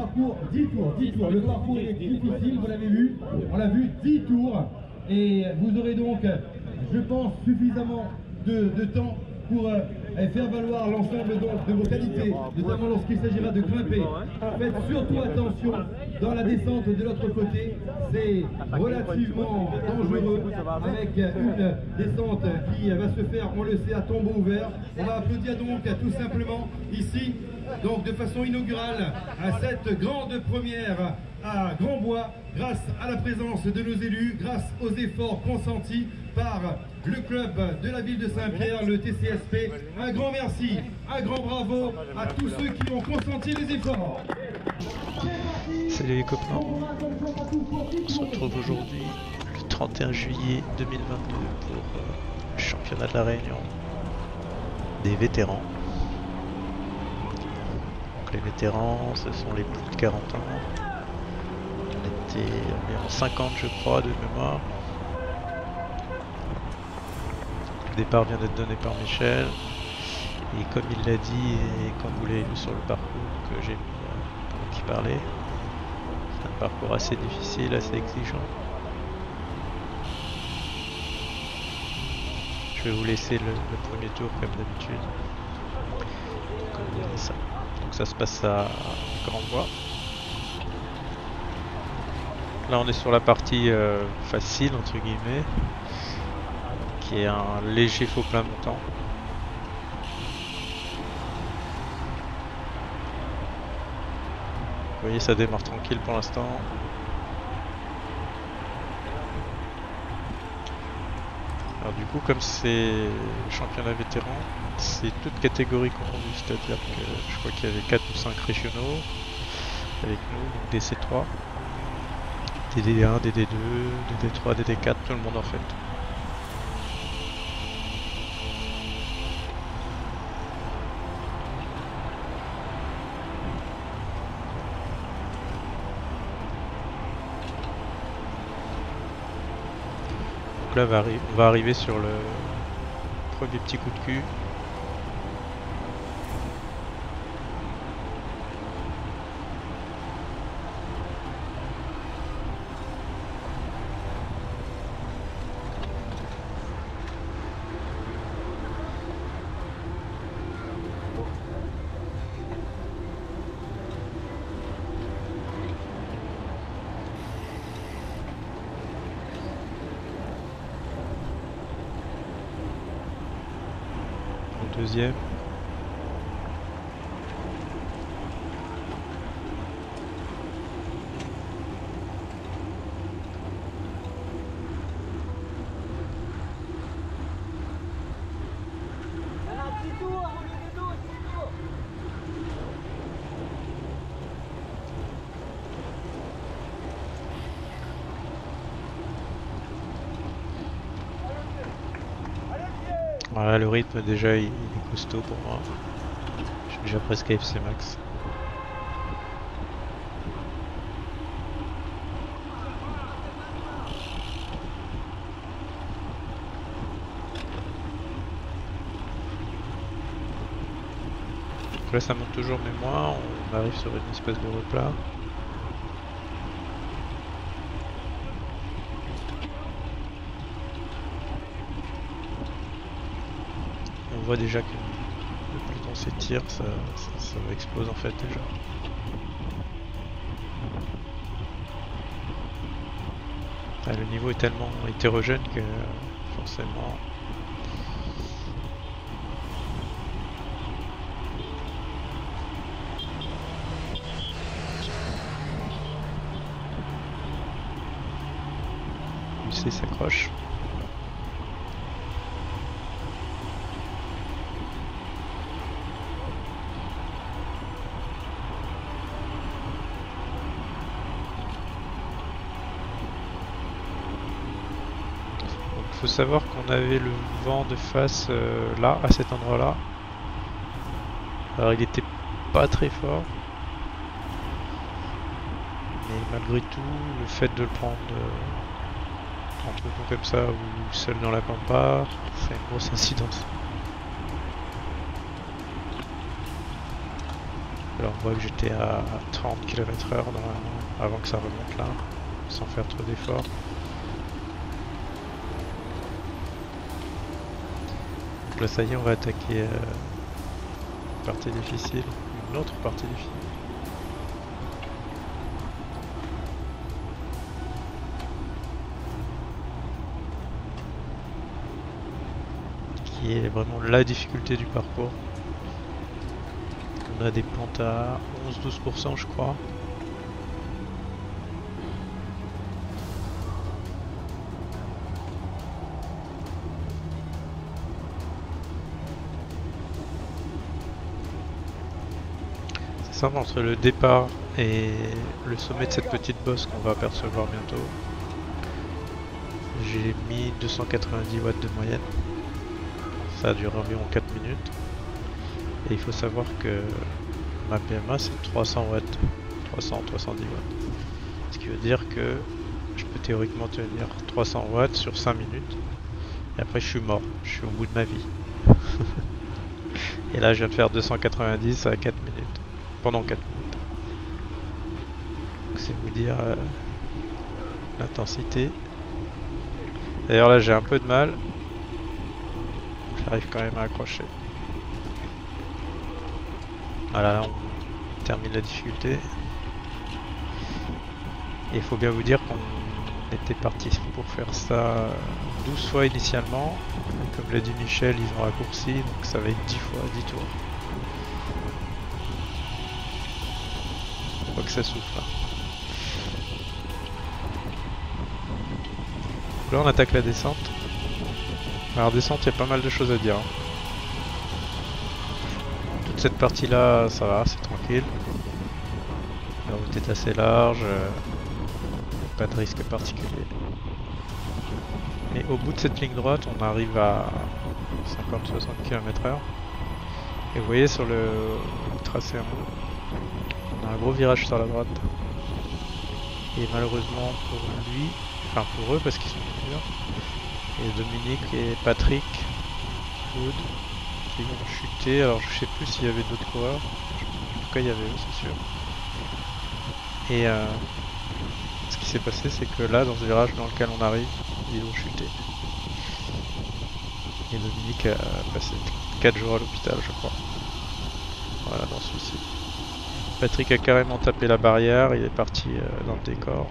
Parcours 10 tours, 10 tours. Le parcours est difficile, vous l'avez vu. On l'a vu, 10 tours. Et vous aurez donc, je pense, suffisamment de temps pour faire valoir l'ensemble de vos qualités, notamment lorsqu'il s'agira de grimper. Faites surtout attention dans la descente de l'autre côté, c'est relativement dangereux avec une descente qui va se faire, on le sait, à tombeau ouvert. On va applaudir donc tout simplement ici, donc de façon inaugurale, à cette grande première à Grandbois, grâce à la présence de nos élus, grâce aux efforts consentis par le club de la ville de Saint-Pierre, le TCSP. Un grand merci, un grand bravo à tous ceux qui ont consenti les efforts. Salut les copains, on se retrouve aujourd'hui le 31 juillet 2022 pour le championnat de la Réunion des vétérans. Donc les vétérans, ce sont les plus de 40 ans. On était environ 50 je crois de mémoire. Le départ vient d'être donné par Michel et comme il l'a dit et comme vous l'avez vu sur le parcours que j'ai mis pendant qu'il parlait, c'est un parcours assez difficile, assez exigeant. Je vais vous laisser le premier tour comme d'habitude. Donc ça se passe à Grandbois. Là on est sur la partie facile entre guillemets, qui est un léger faux plein montant. Vous voyez, ça démarre tranquille pour l'instant. Alors du coup, comme c'est le championnat vétéran, c'est toutes catégories confondues, c'est-à-dire que je crois qu'il y avait 4 ou 5 régionaux avec nous, donc des C3, des DD1, des D2, des D3, des D4, tout le monde en fait. Donc là on va arriver sur le premier petit coup de cul. Deuxième. Voilà, le rythme déjà il est costaud pour moi. Je suis déjà presque à FC Max. Donc là ça monte toujours mais moins, on arrive sur une espèce de replat. On voit déjà que le plus on s'étire, ça explose en fait déjà. Ah, le niveau est tellement hétérogène que forcément l'UC s'accroche. Il faut savoir qu'on avait le vent de face là, à cet endroit là. Alors il était pas très fort. Mais malgré tout, le fait de le prendre en trotton comme ça ou seul dans la pampa, c'est une grosse incidence. Là on voit que j'étais à 30 km/h avant que ça remonte là, sans faire trop d'efforts. Donc là ça y est, on va attaquer une partie difficile, une autre partie difficile. Qui est vraiment la difficulté du parcours. On a des pentes à 11-12% je crois. C'est ça, entre le départ et le sommet de cette petite bosse qu'on va apercevoir bientôt. J'ai mis 290 watts de moyenne. Ça a duré environ 4 minutes. Et il faut savoir que ma PMA c'est 300 watts, 300-310 watts. Ce qui veut dire que je peux théoriquement tenir 300 watts sur 5 minutes. Et après je suis mort, je suis au bout de ma vie. Et là je viens de faire 290 à 4 minutes, pendant 4 minutes. Donc c'est vous dire l'intensité. D'ailleurs là j'ai un peu de mal. J'arrive quand même à accrocher. Voilà, on termine la difficulté. Et il faut bien vous dire qu'on était parti pour faire ça 12 fois initialement. Et comme l'a dit Michel, ils ont raccourci, donc ça va être 10 fois, 10 tours. Je crois que ça souffle là. Là on attaque la descente. Alors descente, il y a pas mal de choses à dire. Toute cette partie là, ça va, c'est tranquille. La route est assez large, pas de risque particulier. Mais au bout de cette ligne droite, on arrive à 50-60 km/h. Et vous voyez sur le tracé en haut, on a un gros virage sur la droite. Et malheureusement pour lui, enfin pour eux parce qu'ils sont plusieurs, et Dominique et Patrick Wood qui ont chuté. Alors je sais plus s'il y avait d'autres coureurs, en tout cas il y avait eux, c'est sûr. Et ce qui s'est passé, c'est que là dans ce virage dans lequel on arrive, ils ont chuté. Et Dominique a passé 4 jours à l'hôpital je crois. Voilà, dans celui-ci. Patrick a carrément tapé la barrière, il est parti dans le décor.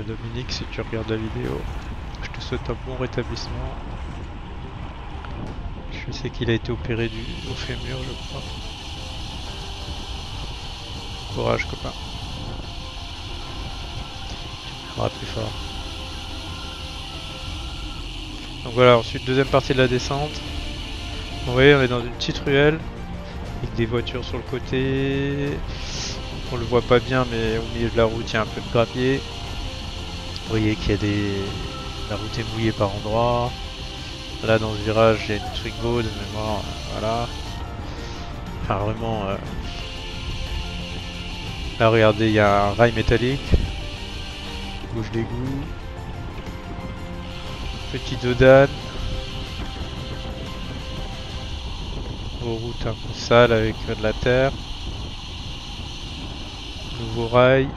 Dominique, si tu regardes la vidéo, je te souhaite un bon rétablissement. Je sais qu'il a été opéré au fémur, je crois. Courage, copain. Tu seras plus fort. Donc voilà, ensuite deuxième partie de la descente. Vous voyez, on est dans une petite ruelle avec des voitures sur le côté. On le voit pas bien, mais au milieu de la route, il y a un peu de gravier. Vous voyez qu'il y a la route est mouillée par endroits. Là dans ce virage il y a une Twingo de mémoire, voilà. Enfin vraiment... Là regardez, il y a un rail métallique. Bouche d'égout. Petit dodane. Aux routes un peu sales avec de la terre. Nouveau rail.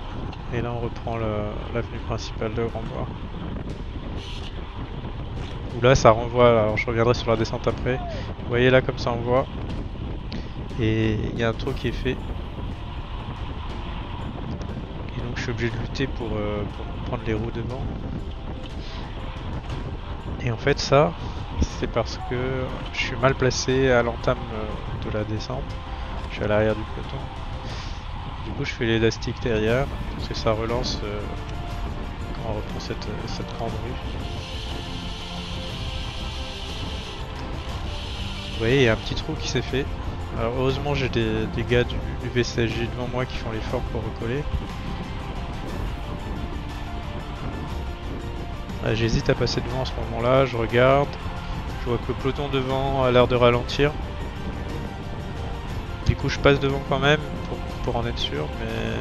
Et là on reprend l'avenue principale de Grandbois. Où là ça renvoie, alors je reviendrai sur la descente après. Vous voyez là comme ça on voit. Et il y a un trou qui est fait. Et donc je suis obligé de lutter pour prendre les roues devant. Et en fait ça, c'est parce que je suis mal placé à l'entame de la descente. Je suis à l'arrière du peloton. Du coup je fais l'élastique derrière, parce que ça relance quand on reprend cette grande rue. Vous voyez, il y a un petit trou qui s'est fait. Alors heureusement j'ai des gars du VCSG devant moi qui font l'effort pour recoller. J'hésite à passer devant à ce moment là, je regarde. Je vois que le peloton devant a l'air de ralentir. Du coup je passe devant quand même pour en être sûr, mais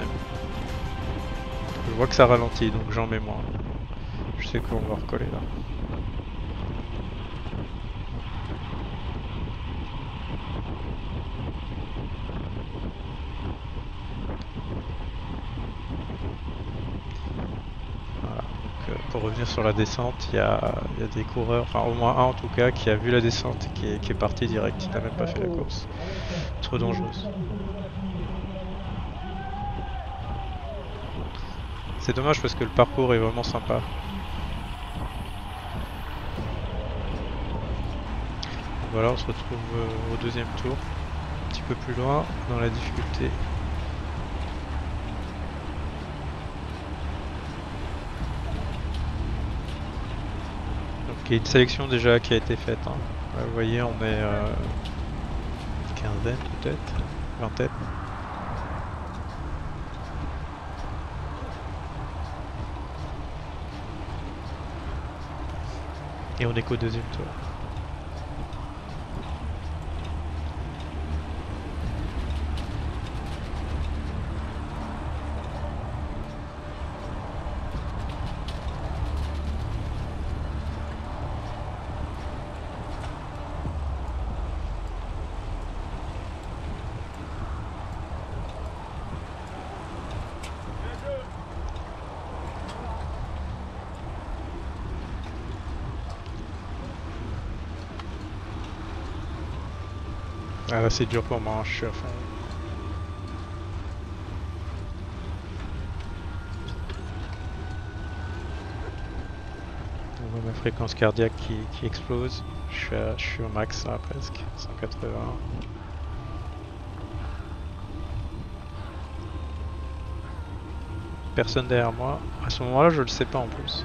je vois que ça ralentit, donc j'en mets moins. Je sais qu'on va recoller là. pour revenir sur la descente, il y a des coureurs, enfin au moins un en tout cas, qui a vu la descente et qui est parti direct, qui n'a même pas fait la course. Trop dangereuse. C'est dommage parce que le parcours est vraiment sympa. Voilà, on se retrouve au deuxième tour, un petit peu plus loin dans la difficulté. Donc il y a une sélection déjà qui a été faite. Hein. Là, vous voyez, on est une quinzaine peut-être, vingtaine. Et on est qu'au deuxième tour. Ah là c'est dur pour moi, je suis à fond. On voit ma fréquence cardiaque qui explose. Je suis au max là presque, 180. Personne derrière moi. À ce moment-là, je le sais pas en plus.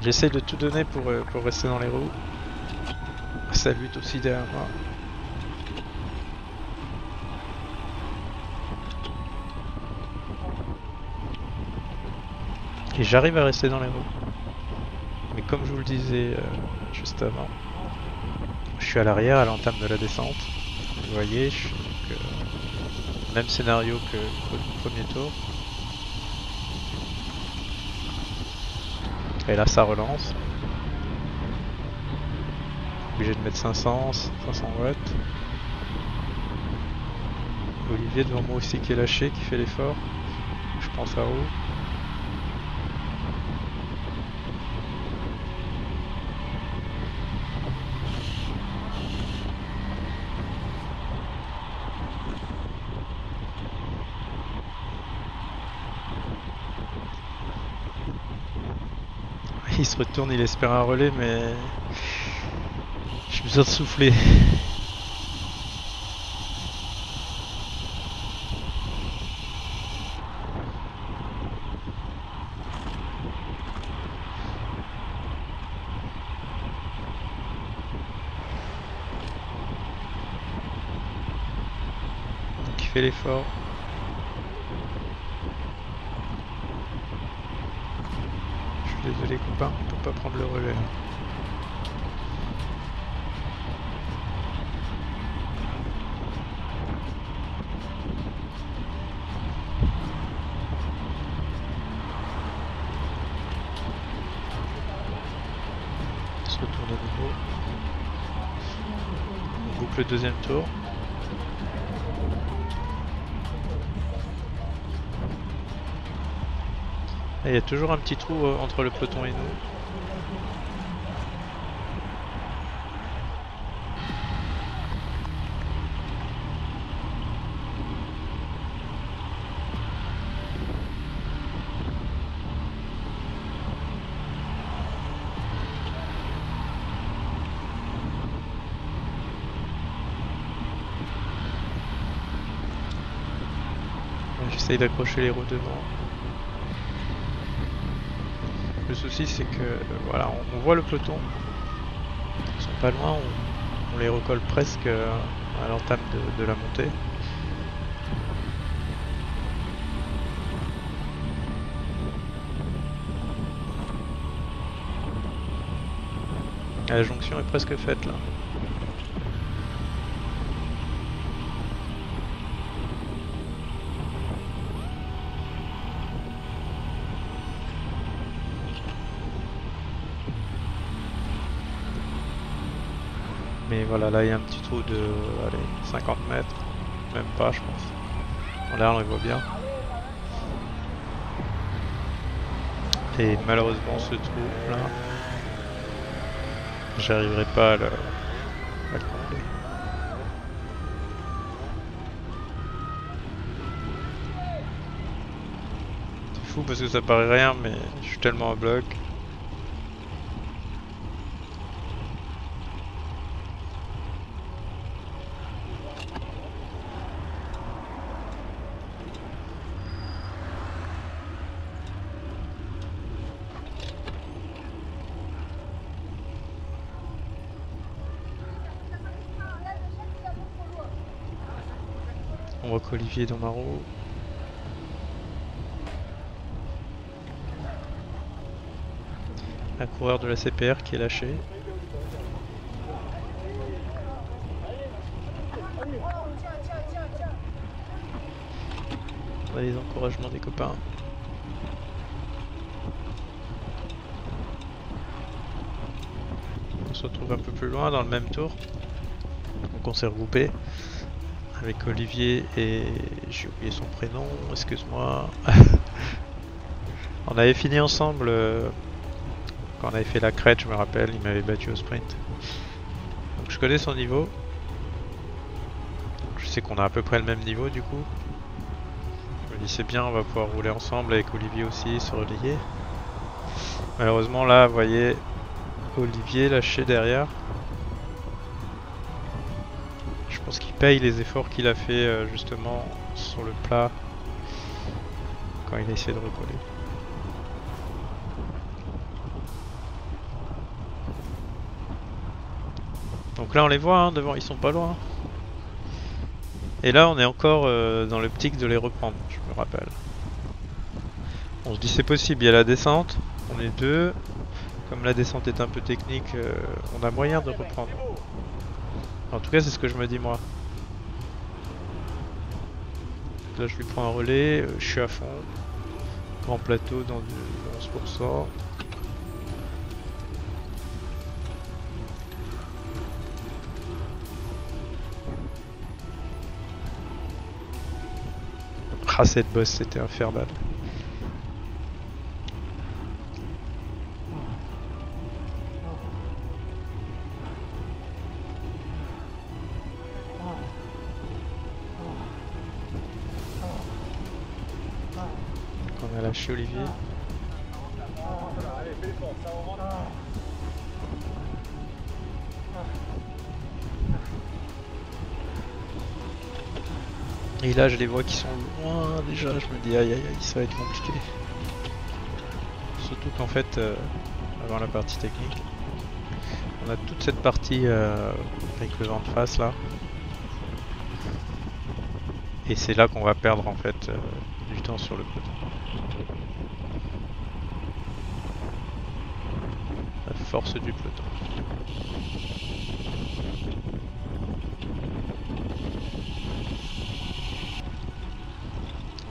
J'essaie de tout donner pour rester dans les roues. Ça lutte aussi derrière moi. Et j'arrive à rester dans les roues. Mais comme je vous le disais juste avant, je suis à l'arrière à l'entame de la descente. Vous voyez, je suis donc, même scénario que le premier tour. Et là ça relance. Obligé de mettre 500 watts. Olivier devant moi aussi qui est lâché, qui fait l'effort. Je pense à haut. Il se retourne, il espère un relais, mais j'ai besoin de souffler. Donc il fait l'effort. Je suis désolé copain, on peut pas prendre le relais. On se retourne à nouveau. On boucle le deuxième tour. Et il y a toujours un petit trou entre le peloton et nous. J'essaye d'accrocher les roues devant. Le souci c'est que voilà, on voit le peloton. Ils sont pas loin, on les recolle presque à l'entame de la montée. La jonction est presque faite là. Mais voilà, là il y a un petit trou de allez, 50 mètres, même pas je pense. En l'air on le voit bien. Et malheureusement ce trou là, j'arriverai pas à le combler. C'est fou parce que ça paraît rien, mais je suis tellement à bloc. On voit qu'Olivier dans ma roue. Un coureur de la CPR qui est lâché. On a les encouragements des copains. On se retrouve un peu plus loin dans le même tour. Donc on s'est regroupé avec Olivier et j'ai oublié son prénom, excuse-moi. On avait fini ensemble quand on avait fait la crête, je me rappelle, il m'avait battu au sprint. Donc je connais son niveau. Je sais qu'on a à peu près le même niveau du coup. Je me dis c'est bien, on va pouvoir rouler ensemble avec Olivier aussi, se relayer. Malheureusement là, vous voyez Olivier lâché derrière. Je pense qu'il paye les efforts qu'il a fait justement sur le plat quand il a essayé de recoller. Donc là on les voit hein, devant, ils sont pas loin. Et là on est encore dans l'optique de les reprendre, je me rappelle. On se dit c'est possible, il y a la descente, on est deux. Comme la descente est un peu technique, on a moyen de reprendre. En tout cas c'est ce que je me dis moi. Là je lui prends un relais, je suis à fond. Grand plateau dans du 11%. Ah cette bosse c'était infernal. On a lâché Olivier. Et là je les vois qui sont loin déjà, je me dis aïe aïe aïe, ça va être compliqué. Surtout qu'en fait, avant la partie technique, on a toute cette partie avec le vent de face là. Et c'est là qu'on va perdre en fait du temps sur le peloton. La force du peloton.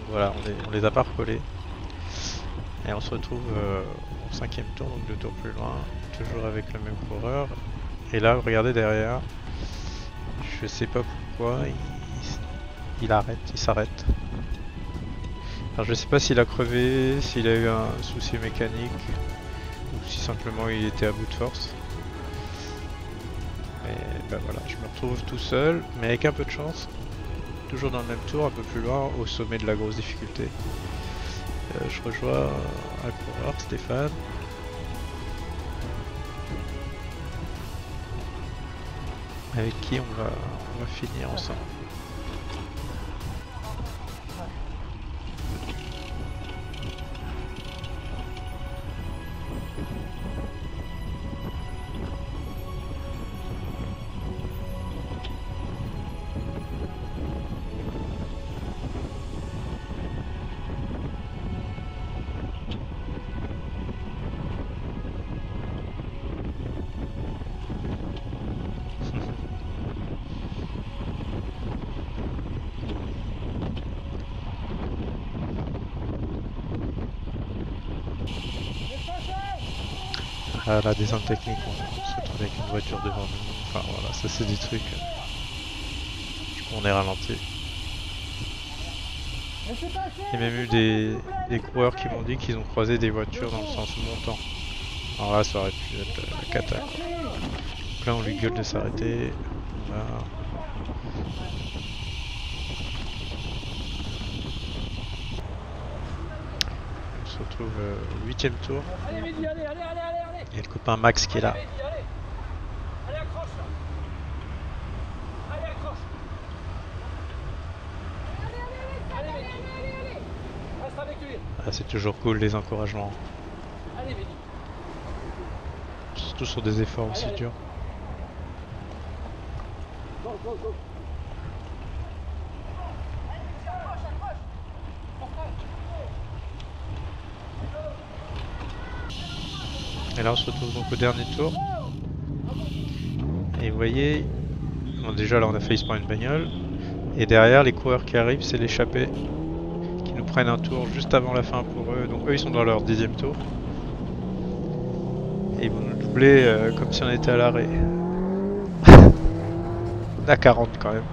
Voilà, on les a pas recollés. Et on se retrouve au 5ème tour, donc 2 tours plus loin, toujours avec le même coureur. Et là, regardez derrière, je sais pas pourquoi, il arrête, il s'arrête. Alors je sais pas s'il a crevé, s'il a eu un souci mécanique, ou si simplement il était à bout de force. Mais ben voilà, je me retrouve tout seul, mais avec un peu de chance. Toujours dans le même tour, un peu plus loin, au sommet de la grosse difficulté. Je rejoins un coureur, Stéphane. Avec qui on va finir ensemble. À la descente technique, on se retrouve avec une voiture devant nous. Enfin voilà, ça c'est des trucs. Du coup, on est ralenti. Il y a même eu des coureurs qui m'ont dit qu'ils ont croisé des voitures dans le sens montant. Alors là, ça aurait pu être la cata. Donc là, on lui gueule de s'arrêter. Voilà. On se retrouve au 8ème tour. Il y a le copain Max qui est là. Ah, c'est toujours cool les encouragements. Surtout sur des efforts aussi durs. Et là on se retrouve donc au dernier tour. Et vous voyez, bon, déjà là on a failli se prendre une bagnole. Et derrière les coureurs qui arrivent, c'est l'échappée. Qui nous prennent un tour juste avant la fin pour eux. Donc eux ils sont dans leur 10e tour. Et ils vont nous doubler comme si on était à l'arrêt. On a 40 quand même.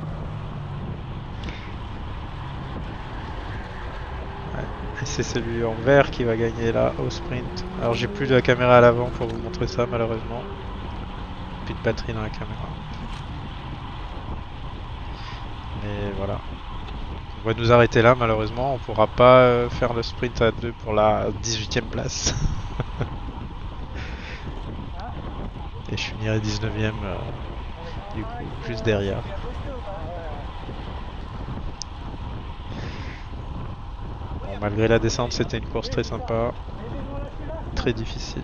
Et c'est celui en vert qui va gagner là au sprint. Alors j'ai plus de la caméra à l'avant pour vous montrer ça malheureusement. Plus de batterie dans la caméra. Mais voilà. On va nous arrêter là malheureusement. On pourra pas faire le sprint à 2 pour la 18ème place. Et je finirai 19ème du coup juste derrière. Bon, malgré la descente c'était une course très sympa. Très difficile.